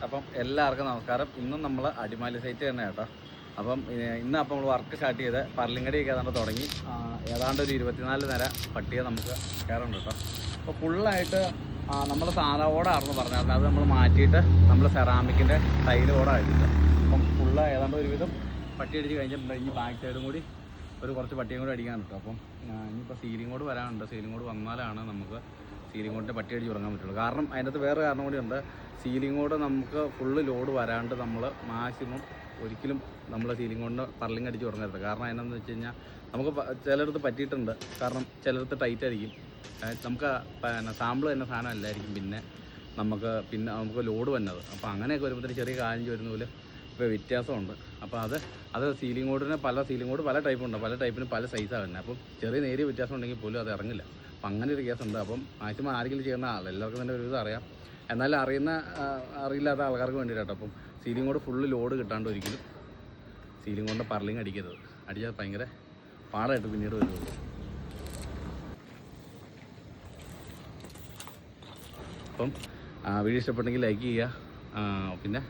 അപ്പം എല്ലാവർക്കും നമസ്കാരം. ഇന്നും നമ്മൾ അടിമാലി സൈറ്റ് തന്നെ കേട്ടോ. അപ്പം ഇന്ന് അപ്പം നമ്മൾ വർക്ക് സ്റ്റാർട്ട് ചെയ്ത് പർലിങ്ങടിയൊക്കെ ഏതാണ്ട് തുടങ്ങി. ഏതാണ്ട് ഒരു 24 നിര പട്ടിക നമുക്ക് കയറുന്നുണ്ട് കേട്ടോ. അപ്പോൾ ഫുള്ളായിട്ട് നമ്മൾ സാധാ ഓടാണെന്ന് പറഞ്ഞാൽ അത് നമ്മൾ മാറ്റിയിട്ട് നമ്മൾ സെറാമിക്കിൻ്റെ ടൈൽ ഓടായിട്ടില്ല. അപ്പം ഫുള്ള് ഏതാണ്ട് ഒരുവിധം പട്ടി അടിച്ച് കഴിഞ്ഞിട്ടുണ്ട്. ഇനി ബാക്ക് സൈഡും കൂടി കുറച്ച് പട്ടിയും കൂടി അടിക്കാൻ കിട്ടും. അപ്പം ഇനിയിപ്പോൾ സീലിംഗ് കോഡ് വരാനുണ്ട്. സീലിംഗ് കോഡ് വന്നാലാണ് നമുക്ക് സീലിംഗ് കോഡിൻ്റെ പട്ടി അടിച്ച് തുടങ്ങാൻ പറ്റുള്ളൂ. കാരണം അതിനകത്ത് വേറെ കാരണം കൂടി ഉണ്ട്. സീലിംഗ് കോഡ് നമുക്ക് ഫുള്ള് ലോഡ് വരാണ്ട് നമ്മൾ മാക്സിമം ഒരിക്കലും നമ്മൾ സീലിംഗ് കോഡിന് പർലിംഗ് അടിച്ച് തുടങ്ങരുത്. കാരണം അതിനെന്ന് വെച്ച് കഴിഞ്ഞാൽ നമുക്ക് ചിലയിടത്ത് പറ്റിയിട്ടുണ്ട്. കാരണം ചിലയിടത്ത് ടൈറ്റ് ആയിരിക്കും. നമുക്ക് സാമ്പിൾ തന്നെ സാധനം അല്ലായിരിക്കും പിന്നെ നമുക്ക് ലോഡ് വന്നത്. അപ്പോൾ അങ്ങനെയൊക്കെ വരുമ്പോഴത്തേന് ചെറിയ കാര്യം വരുന്ന പോലെ ഇപ്പോൾ വ്യത്യാസമുണ്ട്. അപ്പോൾ അത് സീലിംഗ് കോഡിന് പല സീലിംഗ് കോഡ് പല ടൈപ്പുണ്ട്. പല ടൈപ്പിന് പല സൈസാണ് വരുന്നത്. അപ്പം ചെറിയ നേരിയ വ്യത്യാസം ഉണ്ടെങ്കിൽ പോലും അത് ഇറങ്ങില്ല. അപ്പം അങ്ങനെ ഒരു കേസുണ്ട്. അപ്പം മാക്സിമം ആരെങ്കിലും ചെയ്യുന്ന എല്ലാവർക്കും തന്നെ ഒരുവിധം അറിയാം. എന്നാലും അറിയില്ലാത്ത ആൾക്കാർക്ക് വേണ്ടിയിട്ടാണ്. അപ്പം സീലിംഗ് കോഡ് ഫുള്ള് ലോഡ് കിട്ടാണ്ട് ഒരിക്കലും സീലിംഗ് കോഡിൻ്റെ പർലിംഗ് അടിക്കരുത്. അടിച്ചാൽ ഭയങ്കര പാടായിട്ട് പിന്നീട് വരുള്ളൂ. അപ്പം വീഡിയോ ഇഷ്ടപ്പെട്ടെങ്കിൽ ലൈക്ക് ചെയ്യുക. പിന്നെ